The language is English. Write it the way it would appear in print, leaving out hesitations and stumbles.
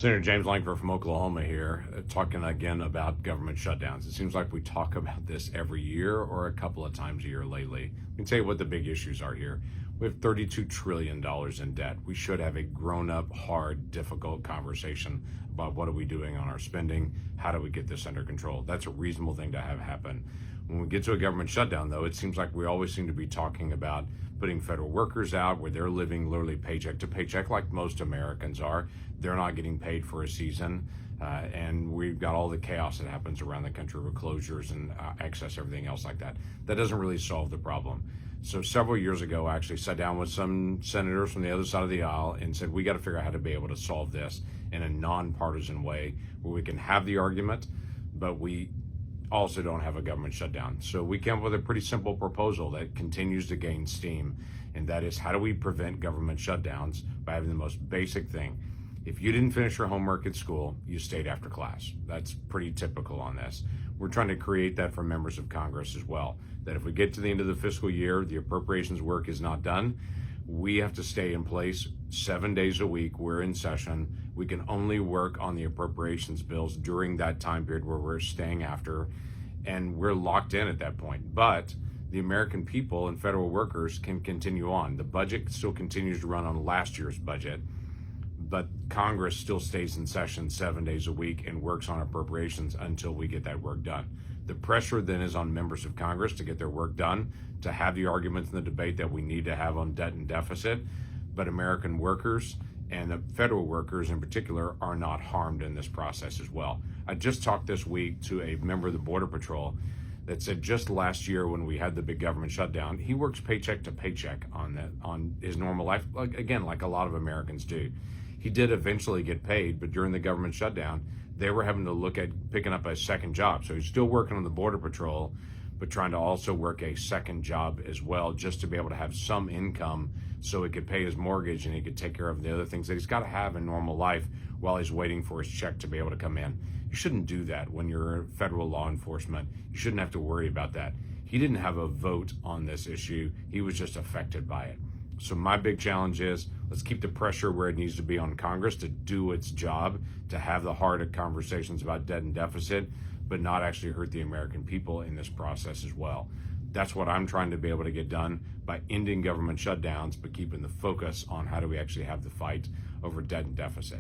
Senator James Lankford from Oklahoma here, talking again about government shutdowns. It seems like we talk about this every year or a couple of times a year lately. Let me tell you what the big issues are here. We have $32 trillion in debt. We should have a grown-up, hard, difficult conversation about what are we doing on our spending, how do we get this under control. That's a reasonable thing to have happen. When we get to a government shutdown, though, it seems like we always seem to be talking about putting federal workers out where they're living literally paycheck to paycheck like most Americans are. They're not getting paid for a season. And we've got all the chaos that happens around the country with closures and excess, everything else like that. That doesn't really solve the problem. So several years ago, I actually sat down with some senators from the other side of the aisle and said, we got to figure out how to be able to solve this in a nonpartisan way where we can have the argument, but we also don't have a government shutdown. So we came up with a pretty simple proposal that continues to gain steam, and that is, how do we prevent government shutdowns by having the most basic thing? If you didn't finish your homework at school, you stayed after class. That's pretty typical on this. We're trying to create that for members of Congress as well, that if we get to the end of the fiscal year, the appropriations work is not done, we have to stay in place 7 days a week. We're in session. We can only work on the appropriations bills during that time period where we're staying after, and we're locked in at that point. But the American people and federal workers can continue on. The budget still continues to run on last year's budget, but Congress still stays in session 7 days a week and works on appropriations until we get that work done. The pressure then is on members of Congress to get their work done, to have the arguments in the debate that we need to have on debt and deficit, but American workers and the federal workers in particular are not harmed in this process as well. I just talked this week to a member of the Border Patrol that said just last year when we had the big government shutdown, he works paycheck to paycheck on his normal life, like a lot of Americans do. He did eventually get paid, but during the government shutdown, they were having to look at picking up a second job. So he's still working on the Border Patrol, but trying to also work a second job as well, just to be able to have some income so he could pay his mortgage and he could take care of the other things that he's got to have in normal life while he's waiting for his check to be able to come in. You shouldn't do that when you're federal law enforcement. You shouldn't have to worry about that. He didn't have a vote on this issue. He was just affected by it. So my big challenge is, let's keep the pressure where it needs to be on Congress to do its job, to have the hard conversations about debt and deficit, but not actually hurt the American people in this process as well. That's what I'm trying to be able to get done by ending government shutdowns, but keeping the focus on how do we actually have the fight over debt and deficit.